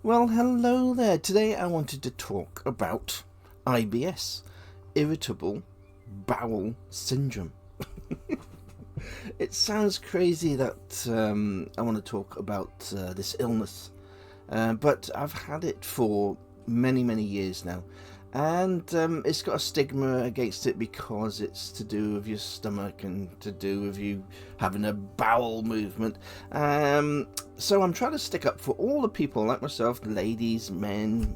Well, hello there. Today I wanted to talk about IBS, Irritable Bowel Syndrome. It sounds crazy that I want to talk about this illness, but I've had it for many, many years now. And it's got a stigma against it because it's to do with your stomach and to do with you having a bowel movement. So I'm trying to stick up for all the people like myself, ladies, men,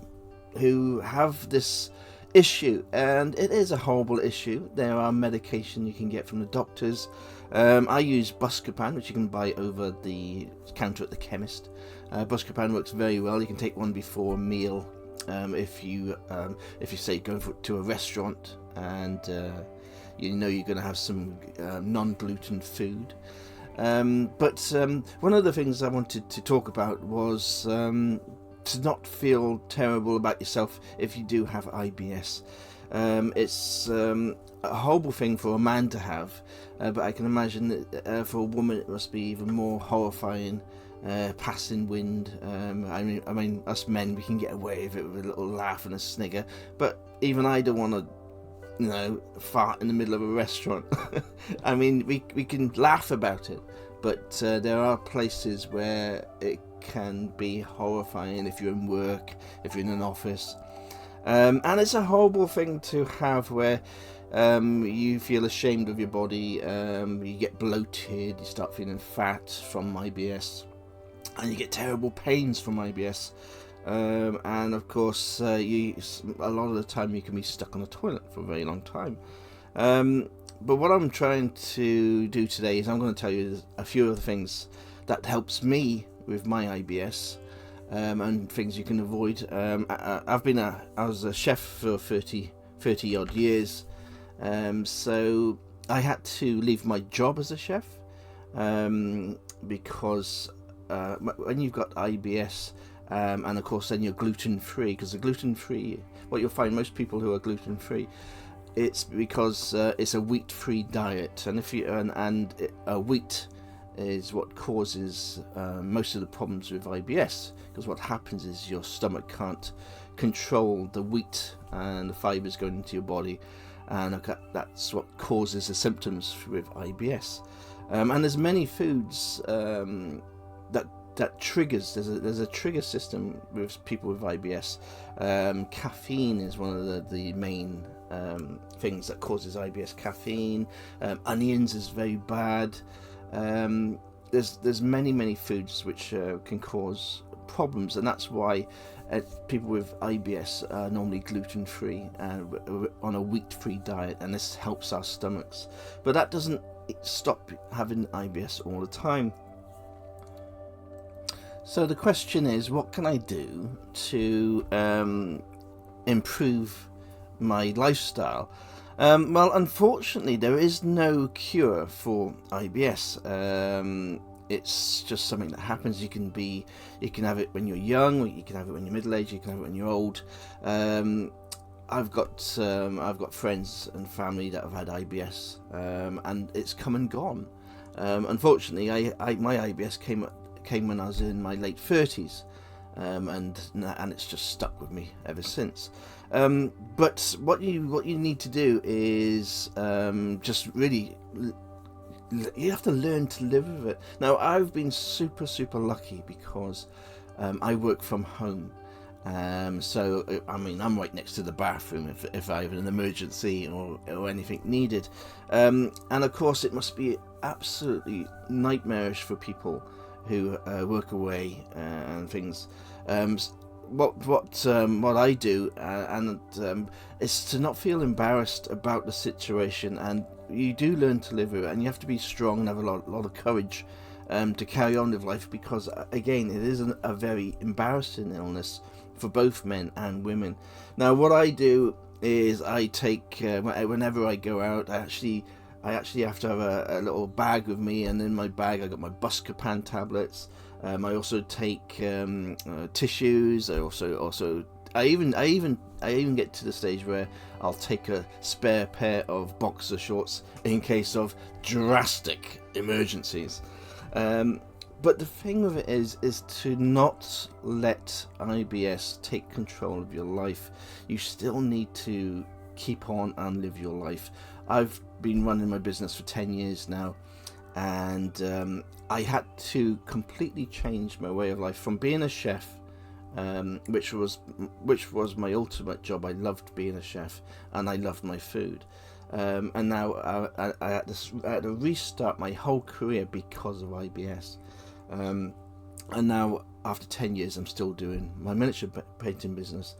who have this issue. And it is a horrible issue. There are medication you can get from the doctors. I use Buscopan, which you can buy over the counter at the chemist. Buscopan works very well. You can take one before a meal. If you say going to a restaurant and you know you're going to have some non-gluten food. But one of the things I wanted to talk about was to not feel terrible about yourself if you do have IBS. It's a horrible thing for a man to have, but I can imagine that for a woman it must be even more horrifying. Passing wind. I mean, us men, we can get away with it with a little laugh and a snigger, but even I don't want to, fart in the middle of a restaurant. I mean, we can laugh about it, but there are places where it can be horrifying if you're in work, if you're in an office, and it's a horrible thing to have where you feel ashamed of your body, you get bloated, you start feeling fat from IBS. And you get terrible pains from IBS, and of course, a lot of the time you can be stuck on the toilet for a very long time. But what I'm trying to do today is I'm going to tell you a few of the things that helps me with my IBS, and things you can avoid. I was a chef for 30 odd years, so I had to leave my job as a chef because. When you've got IBS, and of course then you're gluten-free, because the gluten-free, what you'll find most people who are gluten-free, it's because it's a wheat-free diet, and wheat is what causes most of the problems with IBS, because what happens is your stomach can't control the wheat and the fibers going into your body, and that's what causes the symptoms with IBS. And there's many foods that triggers. There's a trigger system with people with IBS. Caffeine is one of the main things that causes IBS. Caffeine, onions is very bad. There's many foods which can cause problems, and that's why people with IBS are normally gluten-free on a wheat-free diet, and this helps our stomachs. But that doesn't stop having IBS all the time. So the question is, what can I do to improve my lifestyle? Well, unfortunately, there is no cure for IBS. It's just something that happens. You can have it when you're young, you can have it when you're middle-aged, you can have it when you're old. I've got friends and family that have had IBS, and it's come and gone. Unfortunately, my IBS came when I was in my late 30s, and it's just stuck with me ever since. But what you need to do is just really, you have to learn to live with it. Now, I've been super lucky because I work from home. So I mean, I'm right next to the bathroom if I have an emergency or anything needed. And of course, it must be absolutely nightmarish for people who work away and things. What I do is to not feel embarrassed about the situation, and you do learn to live with it, and you have to be strong and have a lot of courage to carry on with life, because again, it is a very embarrassing illness for both men and women. Now, what I do is I take whenever I go out, I actually have to have a little bag with me, and in my bag I got my Buscopan tablets. I also take tissues. I even get to the stage where I'll take a spare pair of boxer shorts in case of drastic emergencies. But the thing with it is to not let IBS take control of your life. You still need to keep on and live your life. I've been running my business for 10 years now, and I had to completely change my way of life from being a chef, which was my ultimate job. I loved being a chef and I loved my food, and now I had to restart my whole career because of IBS. And now after 10 years I'm still doing my miniature painting business.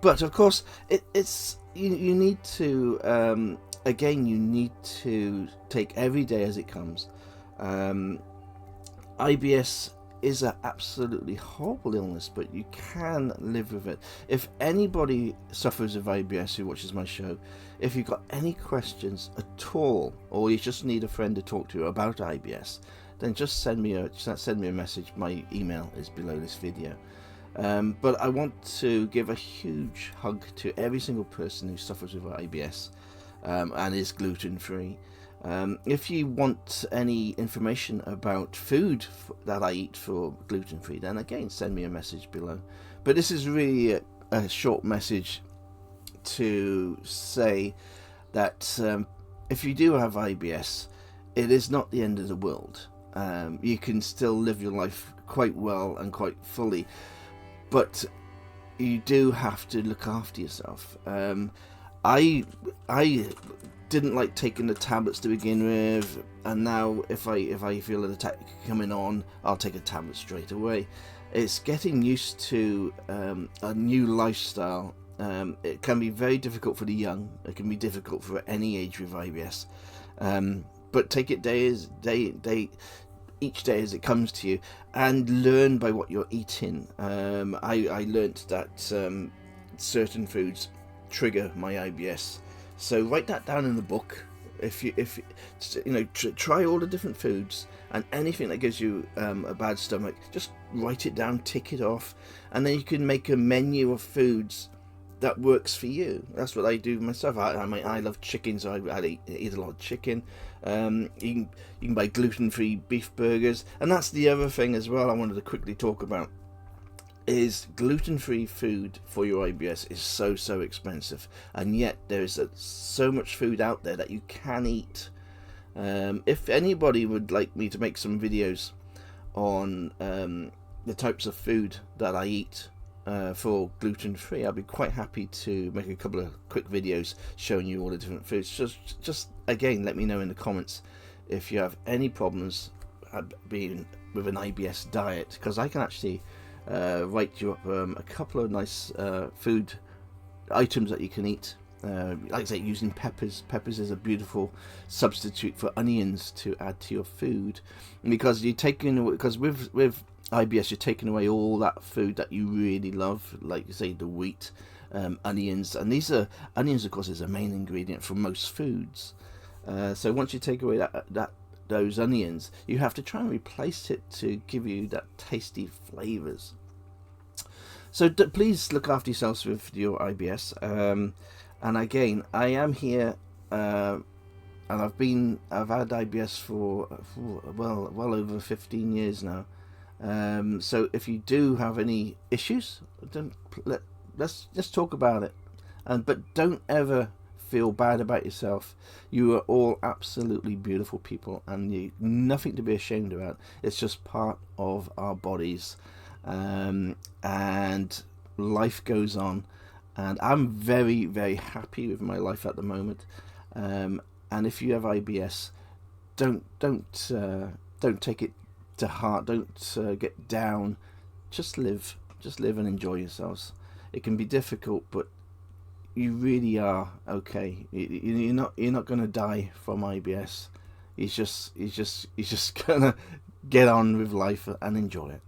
But of course it's you need to again, you need to take every day as it comes. IBS is an absolutely horrible illness, but you can live with it. If anybody suffers of IBS who watches my show, if you've got any questions at all, or you just need a friend to talk to about IBS, then just send me a message. My email is below this video. But I want to give a huge hug to every single person who suffers with IBS and is gluten-free. If you want any information about food that I eat for gluten-free, then again, send me a message below. But this is really a short message to say that if you do have IBS, it is not the end of the world. You can still live your life quite well and quite fully, but you do have to look after yourself. I didn't like taking the tablets to begin with, and now if I feel an attack coming on, I'll take a tablet straight away. It's getting used to a new lifestyle. It can be very difficult for the young. It can be difficult for any age with IBS. But take it each day as it comes to you, and learn by what you're eating. I learnt that certain foods trigger my IBS, so write that down in the book. If you know, try all the different foods, and anything that gives you a bad stomach, just write it down, tick it off, and then you can make a menu of foods that works for you. That's what I do myself. I love chicken, so I eat a lot of chicken. You can buy gluten-free beef burgers, and that's the other thing as well I wanted to quickly talk about, is gluten-free food for your IBS is so expensive, and yet there is so much food out there that you can eat. If anybody would like me to make some videos on the types of food that I eat for gluten-free, I'd be quite happy to make a couple of quick videos showing you all the different foods. Just again, let me know in the comments if you have any problems being with an IBS diet, because I can actually write you up a couple of nice food items that you can eat. Like I say, using peppers. Peppers is a beautiful substitute for onions to add to your food, because with IBS, you're taking away all that food that you really love, like you say, the wheat, onions, and onions, of course, is a main ingredient for most foods. So once you take away those onions, you have to try and replace it to give you that tasty flavors. So please look after yourselves with your IBS. And again, I am here, and I've had IBS for well over 15 years now. So if you do have any issues, let's just talk about it. But don't ever feel bad about yourself. You are all absolutely beautiful people, and nothing to be ashamed about. It's just part of our bodies, and life goes on. And I'm very happy with my life at the moment. And if you have IBS, don't take it to heart. Don't get down. Just live and enjoy yourselves. It can be difficult, but you really are okay. You're not gonna die from IBS. You're just gonna get on with life and enjoy it.